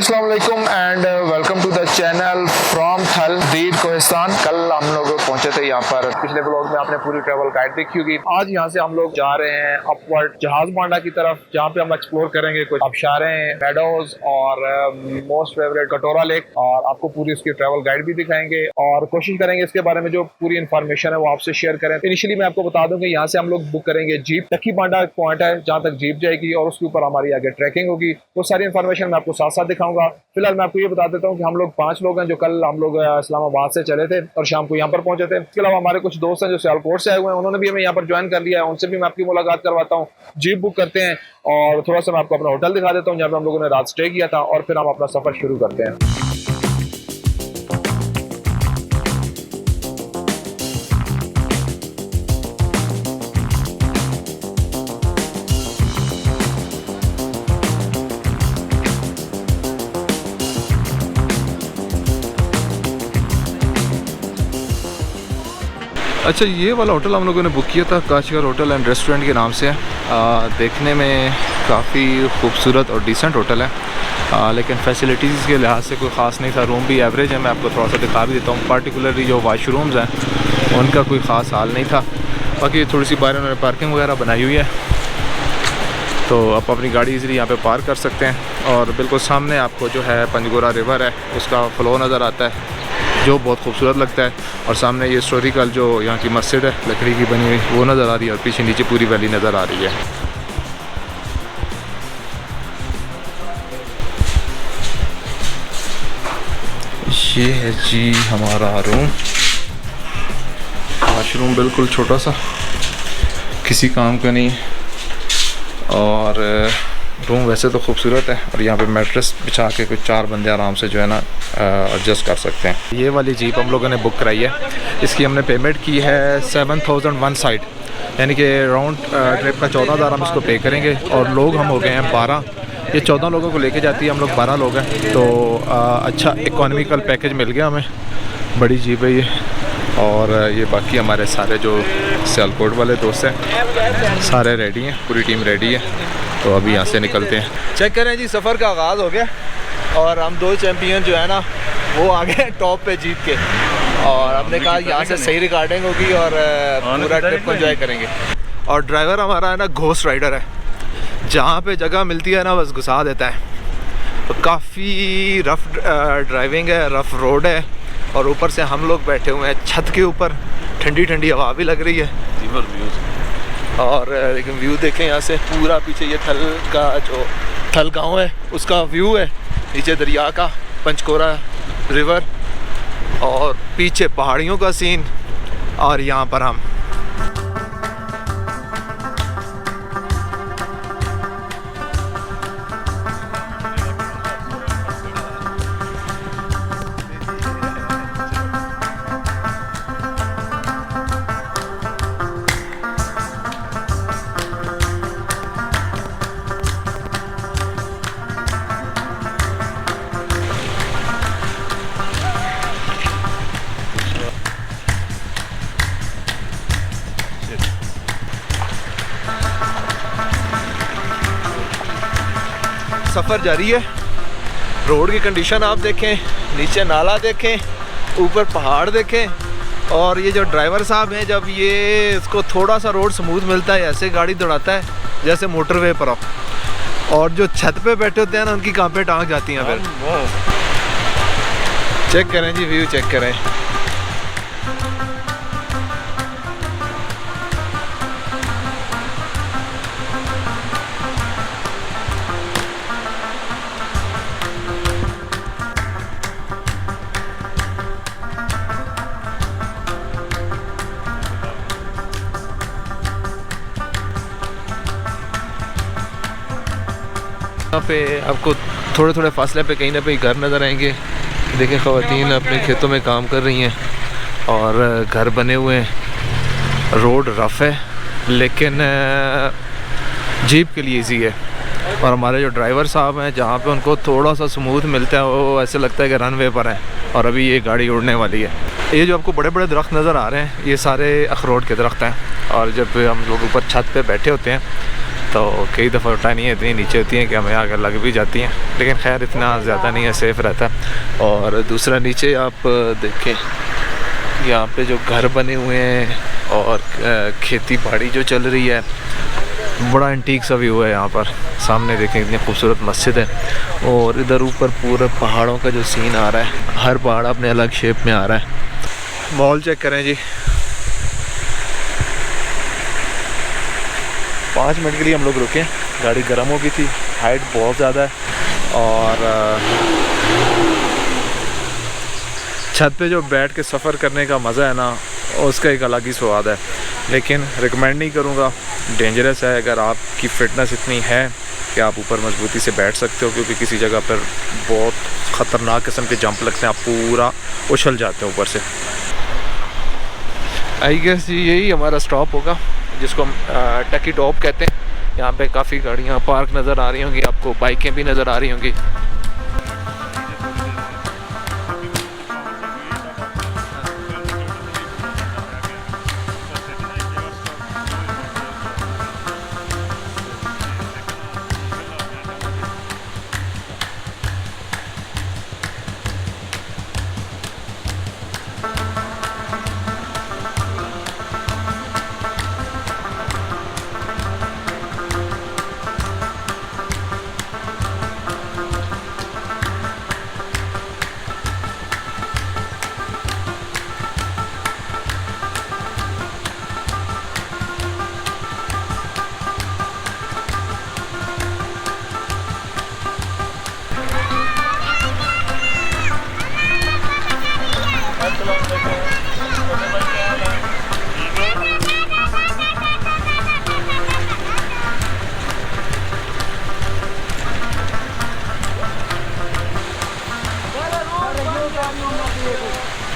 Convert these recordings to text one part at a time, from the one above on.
अस्सलाम वालेकुम and welcome to the channel from Thal दीद कोहिस्तान। कल हम लोग पहुंचे थे यहाँ पर। पिछले ब्लॉग में आपने पूरी ट्रैवल गाइड देखी होगी। आज यहाँ से हम लोग जा रहे हैं अपवर्ड जहाज बांडा की तरफ, जहाँ पे हम एक्सप्लोर करेंगे कुछ आबशारें, मेडोज और मोस्ट फेवरेट कटोरा लेक, और आपको पूरी उसकी ट्रैवल गाइड भी दिखाएंगे और कोशिश करेंगे इसके बारे में जो पूरी इन्फॉर्मेशन है वो आपसे शेयर करें। इनिशियली मैं आपको बता दूं कि यहाँ से हम लोग बुक करेंगे जीप। टक्की बांडा एक पॉइंट है जहाँ तक जीप जाएगी और उसके ऊपर हमारी आगे ट्रैकिंग होगी। वो सारी इन्फॉर्मेशन मैं आपको साथ साथ दिखाऊंगा। फिलहाल मैं आपको ये बता देता हूँ कि हम लोग 5 लोग हैं जो कल हम लोग इस्लामाबाद से चले थे और शाम को यहाँ पर पहुंचे थे। इसके अलावा हमारे कुछ दोस्त हैं जो सियालकोट से आए हुए हैं, उन्होंने भी हमें यहाँ पर ज्वाइन कर लिया है। उनसे भी मैं आपकी मुलाकात करवाता हूँ। जीप बुक करते हैं और थोड़ा सा मैं आपको अपना होटल दिखा देता हूँ जहाँ पे हम लोगों ने रात स्टे किया था, और फिर हम अपना सफर शुरू करते हैं। अच्छा, ये वाला होटल हम लोगों ने बुक किया था काशगर होटल एंड रेस्टोरेंट के नाम से। देखने में काफ़ी खूबसूरत और डिसेंट होटल है, लेकिन फैसिलिटीज़ के लिहाज से कोई ख़ास नहीं था। रूम भी एवरेज है, मैं आपको थोड़ा सा दिखा भी देता हूँ। पार्टिकुलरली जो वाशरूम्स हैं उनका कोई ख़ास हाल नहीं था। बाकी थोड़ी सी बाहर उन्होंने पार्किंग वगैरह बनाई हुई है, तो आप अपनी गाड़ी इजीली यहाँ पे पार्क कर सकते हैं। और बिल्कुल सामने आपको जो है पंजगोरा रिवर है उसका फ़्लो नज़र आता है जो बहुत खूबसूरत लगता है। और सामने ये हिस्टोरिकल जो यहाँ की मस्जिद है लकड़ी की बनी हुई वो नज़र आ रही है, और पीछे नीचे पूरी वैली नज़र आ रही है। ये है जी हमारा रूम। वाशरूम बिल्कुल छोटा सा, किसी काम का नहीं, और रूम वैसे तो खूबसूरत है। और यहाँ पे मैट्रेस बिछा के कुछ 4 बंदे आराम से जो है ना एडजस्ट कर सकते हैं। ये वाली जीप हम लोगों ने बुक कराई है। इसकी हमने पेमेंट की है 7000 वन साइड, यानी कि राउंड ट्रिप का 14,000 हम इसको पे करेंगे। और लोग हम हो गए हैं 12। ये 14 लोगों को लेके जाती है, हम लोग 12 लोग हैं, तो अच्छा इकोनॉमिकल पैकेज मिल गया हमें। बड़ी जीप है ये। और ये बाकी हमारे सारे जो सियालकोट वाले दोस्त हैं सारे रेडी हैं, पूरी टीम रेडी है। तो अभी यहाँ से निकलते हैं। चेक करें जी, सफ़र का आगाज़ हो गया और हम 2 चैम्पियन जो है ना वो आ गए टॉप पे जीत के। और हमने कहा यहाँ से सही रिकॉर्डिंग होगी और पूरा ट्रिप को एंजॉय करेंगे। और ड्राइवर हमारा है ना घोस्ट राइडर है, जहाँ पे जगह मिलती है ना बस घुसा देता है। तो काफ़ी रफ़ ड्राइविंग है, रफ़ रोड है, और ऊपर से हम लोग बैठे हुए हैं छत के ऊपर। ठंडी ठंडी हवा भी लग रही है। और लेकिन व्यू देखें यहाँ से, पूरा पीछे ये थल का जो थल गांव है उसका व्यू है, नीचे दरिया का पंचकोरा रिवर, और पीछे पहाड़ियों का सीन, और यहाँ पर हम। सफ़र जारी है। रोड की कंडीशन आप देखें, नीचे नाला देखें, ऊपर पहाड़ देखें। और ये जो ड्राइवर साहब हैं, जब ये इसको थोड़ा सा रोड स्मूथ मिलता है ऐसे गाड़ी दौड़ाता है जैसे मोटरवे पर हो। और जो छत पे बैठे होते हैं ना उनकी कांपे टांग जाती हैं। फिर चेक करें जी, व्यू चेक करें। यहाँ पे आपको थोड़े थोड़े फासले पे कहीं ना कहीं घर नज़र आएंगे। देखें, ख़वातीन अपने खेतों में काम कर रही हैं और घर बने हुए हैं। रोड रफ़ है लेकिन जीप के लिए इजी है। और हमारे जो ड्राइवर साहब हैं, जहाँ पे उनको थोड़ा सा स्मूथ मिलता है वो ऐसे लगता है कि रनवे पर हैं, और अभी ये गाड़ी उड़ने वाली है। ये जो आपको बड़े बड़े दरख्त नज़र आ रहे हैं ये सारे अखरोट के दरख्त हैं। और जब हम लोग ऊपर छत पे बैठे होते हैं तो कई दफ़ा टानियाँ इतनी नीचे होती हैं कि हमें आगे लग भी जाती हैं, लेकिन खैर इतना ज़्यादा नहीं है, सेफ़ रहता है। और दूसरा नीचे आप देखें, यहाँ पे जो घर बने हुए हैं और खेती बाड़ी जो चल रही है, बड़ा एंटीक सा व्यू है यहाँ पर। सामने देखें इतनी खूबसूरत मस्जिद है और इधर ऊपर पूरे पहाड़ों का जो सीन आ रहा है, हर पहाड़ अपने अलग शेप में आ रहा है। माहौल चेक करें जी। 5 मिनट के लिए हम लोग रुके, गाड़ी गर्म हो गई थी, हाइट बहुत ज़्यादा है और छत पे जो बैठ के सफ़र करने का मज़ा है ना, उसका एक अलग ही स्वाद है। लेकिन रिकमेंड नहीं करूँगा, डेंजरस है। अगर आपकी फ़िटनेस इतनी है कि आप ऊपर मजबूती से बैठ सकते हो, क्योंकि किसी जगह पर बहुत ख़तरनाक किस्म के जंप लगते हैं, आप पूरा उछल जाते हैं ऊपर से। आई गेस यही हमारा स्टॉप होगा, जिसको हम टकी टॉप कहते हैं। यहाँ पे काफ़ी गाड़ियाँ पार्क नज़र आ रही होंगी आपको, बाइकें भी नज़र आ रही होंगी।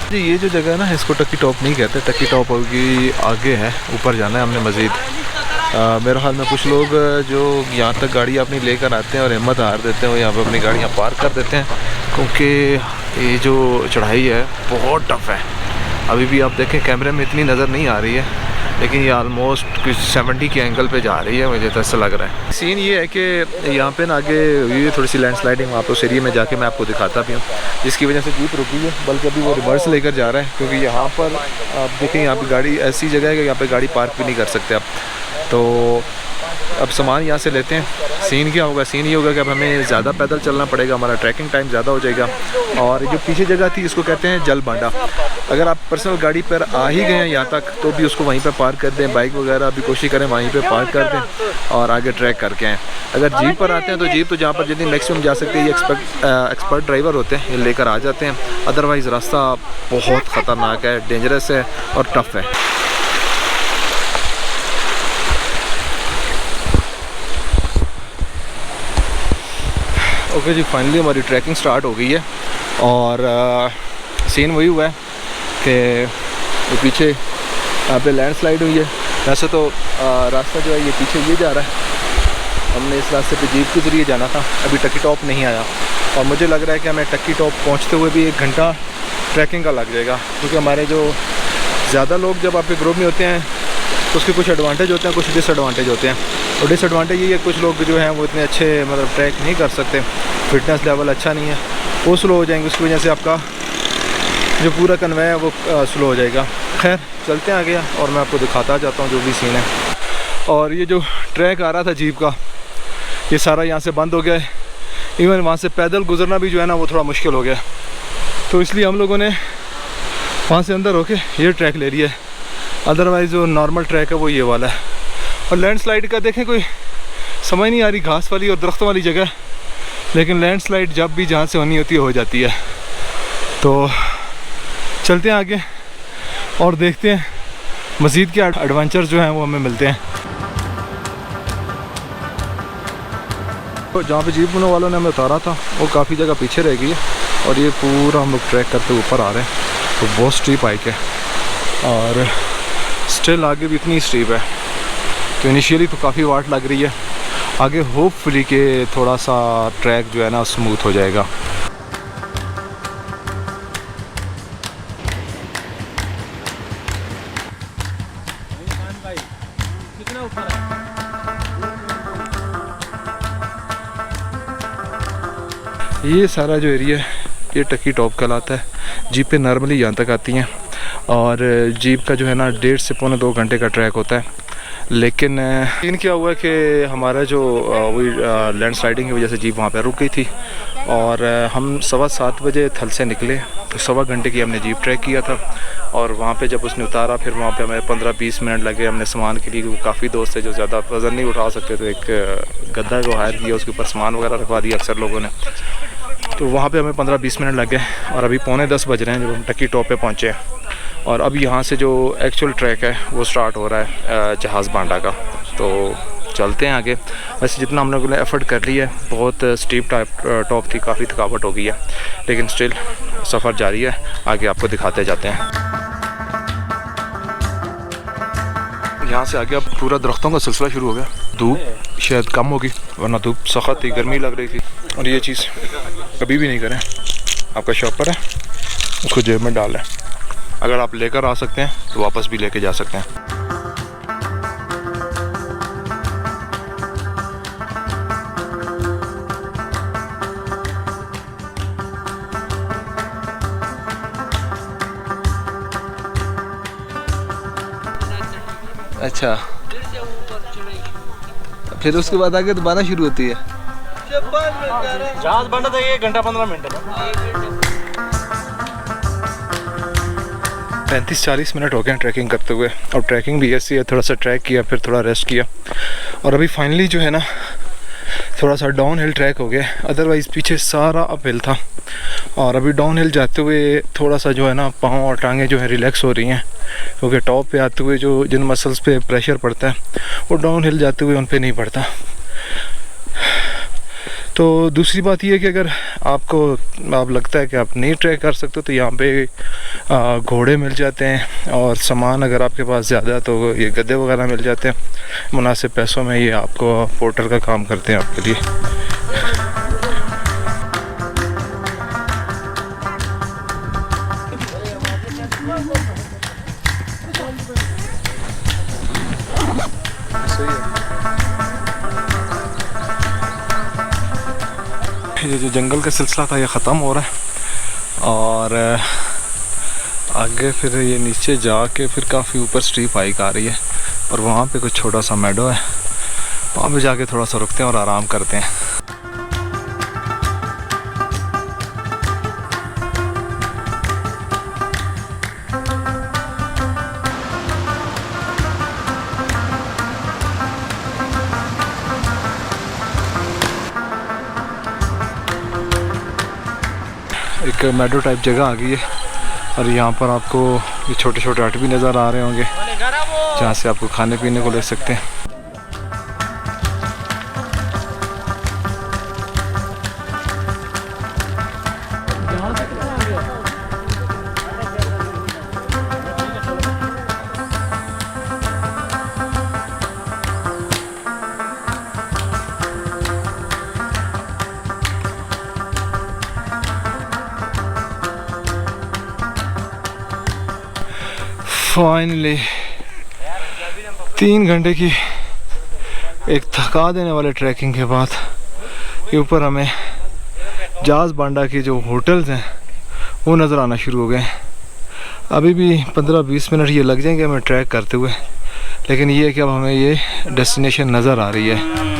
जी ये जो जगह है ना, इसको टकी टॉप नहीं कहते। टकी टॉप होगी आगे है, ऊपर जाना है हमने मज़ीद। मेरे ख्याल में कुछ लोग जो यहाँ तक गाड़ी अपनी लेकर आते हैं और हिम्मत हार देते हैं, वो यहाँ पे अपनी गाड़ियाँ पार्क कर देते हैं, क्योंकि ये जो चढ़ाई है बहुत टफ़ है। अभी भी आप देखें कैमरे में इतनी नज़र नहीं आ रही है, लेकिन ये आलमोस्ट कुछ 70 के एंगल पे जा रही है, मुझे तो ऐसा लग रहा है। सीन ये है कि यहाँ पे ना आगे ये थोड़ी सी लैंडस्लाइडिंग, वहाँ पे उस एरिया में जाके मैं आपको दिखाता भी हूँ, जिसकी वजह से जीप रुकी है, बल्कि अभी वो रिवर्स लेकर जा रहा है, क्योंकि यहाँ पर आप देखें यहाँ पे गाड़ी ऐसी जगह है कि यहाँ पे गाड़ी पार्क भी नहीं कर सकते आप। तो अब सामान यहाँ से लेते हैं। सीन क्या होगा, सीन ये होगा कि अब हमें ज़्यादा पैदल चलना पड़ेगा, हमारा ट्रैकिंग टाइम ज़्यादा हो जाएगा। और जो पीछे जगह थी इसको कहते हैं जल बांडा। अगर आप पर्सनल गाड़ी पर आ ही गए हैं यहाँ तक, तो भी उसको वहीं पे पार्क कर दें, बाइक वगैरह भी कोशिश करें वहीं पे पार्क कर दें और आगे ट्रैक करके आएँ। अगर जीप पर आते हैं तो जीप तो जहाँ पर जितनी मैक्सिमम जा सकते हैं, ये एक्सपर्ट ड्राइवर होते हैं, ये लेकर आ जाते हैं। अदरवाइज़ रास्ता बहुत ख़तरनाक है, डेंजरस है और टफ़ है। ओके जी, फाइनली हमारी ट्रैकिंग स्टार्ट हो गई है और सीन वही हुआ है कि पीछे यहाँ पे लैंडस्लाइड हुई है। वैसे तो रास्ता जो है ये पीछे ये जा रहा है, हमने इस रास्ते पे जीप के ज़रिए जाना था, अभी टकी टॉप नहीं आया और मुझे लग रहा है कि हमें टकी टॉप पहुँचते हुए भी 1 घंटा ट्रैकिंग का लग जाएगा, क्योंकि हमारे जो ज़्यादा लोग जब आपके ग्रुप में होते हैं तो उसके कुछ एडवांटेज होते हैं, कुछ डिसएडवांटेज होते हैं। और डिसएडवांटेज ये है कुछ लोग जो हैं वो इतने अच्छे मतलब ट्रैक नहीं कर सकते, फिटनेस लेवल अच्छा नहीं है, वो स्लो हो जाएंगे, उसकी वजह से आपका जो पूरा कन्वे है वो स्लो हो जाएगा। खैर चलते हैं आगे और मैं आपको दिखाता जाता हूँ जो भी सीन है। और ये जो ट्रैक आ रहा था जीप का, ये सारा यहाँ से बंद हो गया है। इवन वहाँ से पैदल गुजरना भी जो है ना वो थोड़ा मुश्किल हो गया, तो इसलिए हम लोगों ने वहाँ से अंदर होके ये ट्रैक ले लिया है। अदरवाइज़ जो नॉर्मल ट्रैक है वो ये वाला है। और लैंडस्लाइड का देखें कोई समझ नहीं आ रही, घास वाली और दरख्त वाली जगह, लेकिन लैंडस्लाइड जब भी जहाँ से होनी होती है हो जाती है। तो चलते हैं आगे और देखते हैं मज़ीद के एडवेंचर जो हैं वो हमें मिलते हैं। तो जहाँ पे जीप वालों ने हमें उतारा था वो काफ़ी जगह पीछे रह गई है और ये पूरा हम लोग ट्रैक करते ऊपर आ रहे हैं। तो बहुत स्टीप हाइक है और स्टिल आगे भी इतनी स्टीप है, तो इनिशियली तो काफ़ी वाट लग रही है, आगे होपफुली के थोड़ा सा ट्रैक जो है ना स्मूथ हो जाएगा। ये सारा जो एरिया है ये टक्की टॉप कहलाता है। जीपें नॉर्मली यहाँ तक आती हैं और जीप का जो है ना 1.5 से पौने 2 घंटे का ट्रैक होता है। लेकिन सीन क्या हुआ कि हमारा जो वही लैंड स्लाइडिंग की वजह से जीप वहाँ पे रुक गई थी और हम 7:15 बजे थल से निकले तो 1.25 घंटे की हमने जीप ट्रैक किया था और वहाँ पे जब उसने उतारा फिर वहाँ पे हमें 15-20 मिनट लगे हमने सामान के लिए, क्योंकि काफ़ी दोस्त थे जो ज़्यादा वज़न नहीं उठा सकते, तो एक गद्दा को हायर किया, उसके ऊपर सामान वगैरह रखवा दिया अक्सर लोगों ने। तो वहाँ पे हमें 15-20 मिनट लग गए और अभी 9:45 बज रहे हैं जब हम टक्की टॉप पे पहुँचे हैं। और अब यहाँ से जो एक्चुअल ट्रैक है वो स्टार्ट हो रहा है जहाज़ बांडा का। तो चलते हैं आगे। वैसे जितना हम लोगों ने एफ़र्ट कर लिया है, बहुत स्टीप टॉप थी, काफ़ी थकावट हो गई है, लेकिन स्टिल सफ़र जारी है, आगे आपको दिखाते जाते हैं। यहाँ से आगे अब पूरा दरख्तों का सिलसिला शुरू हो गया। धूप शायद कम होगी, वरना धूप सख्त थी, गर्मी लग रही थी। और ये चीज़ कभी भी नहीं करें, आपका शॉपर है उसको जेब में डाल लें, अगर आप लेकर आ सकते हैं तो वापस भी लेके जा सकते हैं। अच्छा, फिर उसके बाद आगे दोबारा शुरू होती है। जहाज बंद था 1 घंटा 15 मिनट है। 35-40 मिनट हो गए ट्रैकिंग करते हुए, और ट्रैकिंग भी ऐसी है, थोड़ा सा ट्रैक किया फिर थोड़ा रेस्ट किया और अभी फाइनली जो है ना थोड़ा सा डाउन हिल ट्रैक हो गया। अदरवाइज़ पीछे सारा अप हिल था और अभी डाउन हिल जाते हुए थोड़ा सा जो है ना पाँव और टांगें जो है रिलैक्स हो रही हैं, क्योंकि टॉप पे आते हुए जो जिन मसल्स पे प्रेशर पड़ता है वो डाउन हिल जाते हुए उन पे नहीं पड़ता। तो दूसरी बात ये है कि अगर आप लगता है कि आप नहीं ट्रैक कर सकते तो यहाँ पे घोड़े मिल जाते हैं और सामान अगर आपके पास ज़्यादा तो ये गद्दे वगैरह मिल जाते हैं मुनासिब पैसों में। ये आपको पोर्टर का काम करते हैं आपके लिए। ये जो जंगल का सिलसिला था ये ख़त्म हो रहा है और आगे फिर ये नीचे जाके फिर काफ़ी ऊपर स्टीप हाइक आ रही है और वहाँ पे कुछ छोटा सा मेडो है, वहाँ पे जाके थोड़ा सा रुकते हैं और आराम करते हैं। एक मेडो टाइप जगह आ गई है और यहाँ पर आपको ये छोटे छोटे हट भी नज़र आ रहे होंगे जहाँ से आपको खाने पीने को ले सकते हैं। फाइनली 3 घंटे की एक थका देने वाले ट्रैकिंग के बाद के ऊपर हमें जहाज़ बांडा के जो होटल्स हैं वो नज़र आना शुरू हो गए। अभी भी 15-20 मिनट ये लग जाएंगे हमें ट्रैक करते हुए, लेकिन ये है कि अब हमें ये डेस्टिनेशन नज़र आ रही है।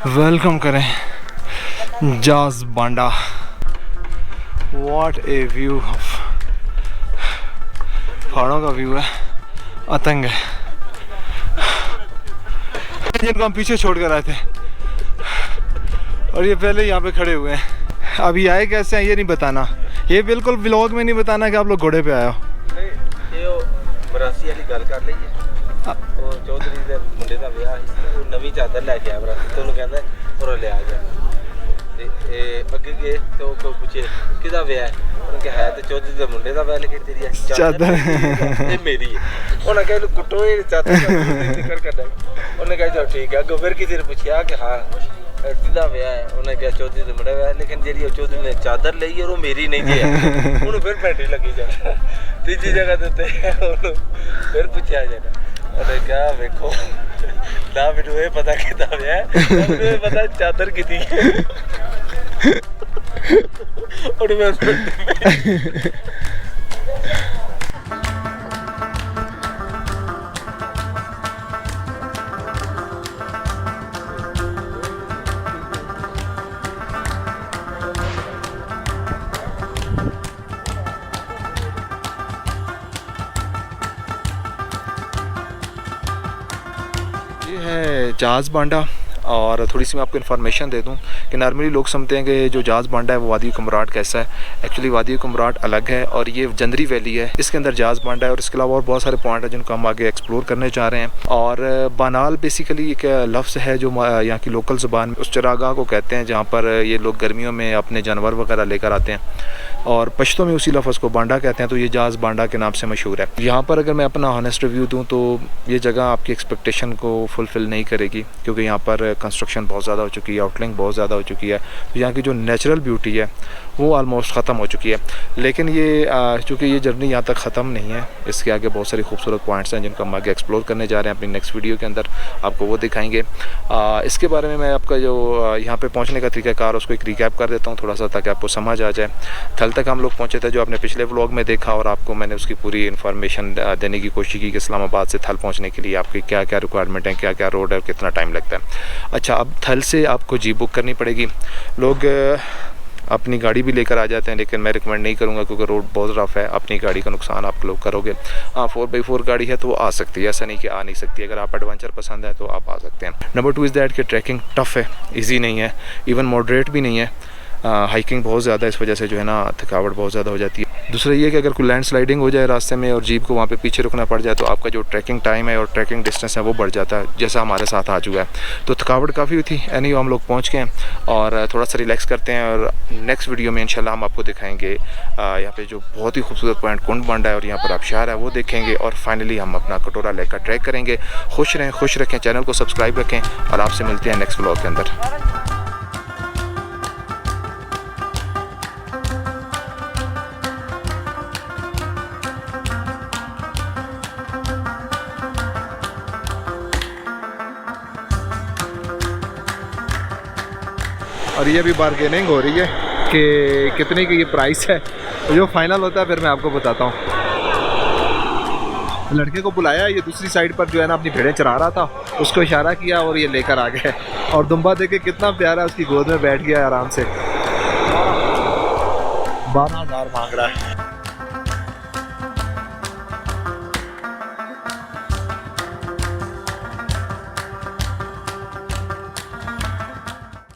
वेलकम करें जहाज़ बांडा। व्हाट ए व्यू, पहाड़ों का व्यू है, अतंग है। जिनको हम पीछे छोड़ कर आए थे और ये पहले यहाँ पे खड़े हुए हैं। अभी आए कैसे हैं ये नहीं बताना, ये बिल्कुल व्लॉग में नहीं बताना कि आप लोग घोड़े पे आए हो। मरासी वाली गल कर ली ਉਹ ਚੌਧਰੀ ਦੇ ਮੁੰਡੇ ਦਾ ਵਿਆਹ ਸੀ, ਉਹ ਨਵੀਂ ਚਾਦਰ ਲੈ ਕੇ ਆਇਆ ਬਰਾਤੀ ਤੇ ਉਹਨੂੰ ਕਹਿੰਦਾ ਉਹ ਲੈ ਆ ਗਿਆ ਤੇ ਇਹ ਅੱਗੇ ਗਏ ਤੇ ਉਹ ਕੋਈ ਪੁੱਛੇ ਕਿਹਦਾ ਵਿਆਹ ਹੈ, ਉਹਨੇ ਕਿਹਾ ਹੈ ਤੇ ਚੌਧਰੀ ਦੇ ਮੁੰਡੇ ਦਾ ਵਿਆਹ, ਲੇਕਿਨ ਤੇਰੀ ਚਾਦਰ ਇਹ ਮੇਰੀ ਹੈ। ਉਹਨੇ ਕਿਹਾ ਇਹਨੂੰ ਕੁੱਟੋ, ਇਹ ਚਾਦਰ ਦਾ ਜ਼ਿਕਰ ਕਰਦਾ। ਉਹਨੇ ਕਿਹਾ ਚਲੋ ਠੀਕ ਹੈ। ਅੱਗੇ ਫਿਰ ਕਿਸੇ ਨੇ ਪੁੱਛਿਆ ਕਿ ਹਾਂ ਜਿਹਦਾ ਵਿਆਹ ਹੈ ਉਹਨੇ ਕਿਹਾ ਚੌਧਰੀ ਦੇ ਮੁੰਡੇ ਵਿਆਹ ਲੇਕਿਨ ਜਿਹੜੀ ਉਹ ਚੌਧਰੀ ਨੇ ਚਾਦਰ ਲਈ ਔਰ ਉਹ ਮੇਰੀ ਨਹੀਂ ਜੀ ਹੈ ਉਹਨੂੰ ਫਿਰ ਪੈਂਟੀ ਲੱਗੀ ਜਾਣਾ ਤੀਜੀ ਜਗ੍ਹਾ ਦੇ ਉੱਤੇ ਉਹਨੂੰ ਫਿਰ ਪੁੱਛਿਆ ਜਾਣਾ ਉਹਨੇ ਕਿਹਾ ਵੇਖੋ ਨਾ ਮੈਨੂੰ ਇਹ ਪਤਾ ਕਿੱਦਾਂ ਵਿਆਹ ਹੈ ਮੈਨੂੰ ਇਹ ਪਤਾ ਚਾਦਰ ਕਿੱਦੀ ਹੈ ਉਹਨੇ ਮੈਂ ये है जहाज़ बांडा और थोड़ी सी मैं आपको इन्फॉर्मेशन दे दूं कि नॉर्मली लोग समझते हैं कि जो जहाज़ बांडा है वो वादी कुमराट कैसा है। एक्चुअली वादी कुमराट अलग है और ये जंदरी वैली है, इसके अंदर जहाज़ बांडा है और इसके अलावा और बहुत सारे पॉइंट हैं जिनको हम आगे एक्सप्लोर करने जा रहे हैं। और बानाल बेसिकली एक लफ्ज़ है जो यहाँ की लोकल ज़ुबान में उस चरागाह को कहते हैं जहाँ पर ये लोग गर्मियों में अपने जानवर वगैरह लेकर आते हैं और पश्तो में उसी लफ्ज़ को बांडा कहते हैं, तो ये जहाज़ बांडा के नाम से मशहूर है। यहाँ पर अगर मैं अपना ऑनेस्ट रिव्यू दूँ तो ये जगह आपकी एक्सपेक्टेशन को फुलफ़िल नहीं करेगी क्योंकि यहाँ पर कंस्ट्रक्शन बहुत ज़्यादा हो चुकी है, आउटलिंग बहुत ज़्यादा हो चुकी है, तो यहाँ की जो नेचुरल ब्यूटी है वो ऑलमोस्ट ख़त्म हो चुकी है। लेकिन ये चूँकि ये जर्नी यहाँ तक ख़त्म नहीं है, इसके आगे बहुत सारी खूबसूरत पॉइंट्स हैं जिनको हम आगे एक्सप्लोर करने जा रहे हैं अपनी नेक्स्ट वीडियो के अंदर, आपको वो दिखाएंगे। इसके बारे में मैं आपका जो यहाँ पे पहुँचने का तरीक़ाकार उसको एक रिकैप कर देता हूँ थोड़ा सा ताकि आपको समझ आ जाए। थल तक हम लोग पहुँचे थे जो आपने पिछले व्लॉग में देखा और आपको मैंने उसकी पूरी इन्फॉर्मेशन देने की कोशिश की कि इस्लामाबाद से थल पहुँचने के लिए आपकी क्या क्या रिक्वायरमेंट है, क्या क्या रोड है और कितना टाइम लगता है। अच्छा, अब थल से आपको जीप बुक करनी पड़ेगी। लोग अपनी गाड़ी भी लेकर आ जाते हैं लेकिन मैं रिकमेंड नहीं करूँगा क्योंकि रोड बहुत रफ़ है, अपनी गाड़ी का नुकसान आप लोग करोगे। हाँ, 4x4 गाड़ी है तो वो आ सकती है, ऐसा नहीं कि आ नहीं सकती। अगर आप एडवेंचर पसंद है तो आप आ सकते हैं। नंबर 2 इज़ दैट कि ट्रैकिंग टफ़ है, ईजी नहीं है, इवन मॉडरेट भी नहीं है। हाइकिंग बहुत ज़्यादा, इस वजह से जो है ना थकावट बहुत ज़्यादा हो जाती है। दूसरा ये कि अगर कोई लैंड स्लाइडिंग हो जाए रास्ते में और जीप को वहाँ पे पीछे रुकना पड़ जाए तो आपका जो ट्रैकिंग टाइम है और ट्रैकिंग डिस्टेंस है वो बढ़ जाता है, जैसा हमारे साथ आ चुका है। तो थकावट काफ़ी हुई थी, यानी हम लोग पहुँच गए और थोड़ा सा रिलैक्स करते हैं और नेक्स्ट वीडियो में इंशाल्लाह हम आपको दिखाएंगे यहाँ पे जो बहुत ही खूबसूरत पॉइंट कुंड बांडा है और यहाँ पर आबशार है वो देखेंगे और फाइनली हम अपना कटोरा लेक का ट्रैक करेंगे। खुश रहें, खुश रखें, चैनल को सब्सक्राइब रखें और आपसे मिलते हैं नेक्स्ट व्लॉग के अंदर। और ये भी बार्गेनिंग हो रही है कि कितने की ये प्राइस है, तो जो फाइनल होता है फिर मैं आपको बताता हूँ। लड़के को बुलाया, ये दूसरी साइड पर जो है ना अपनी भेड़ें चरा रहा था, उसको इशारा किया और ये लेकर आ गए और दुम्बा देखे कितना प्यारा उसकी गोद में बैठ गया आराम से। 12,000 मांग रहा है।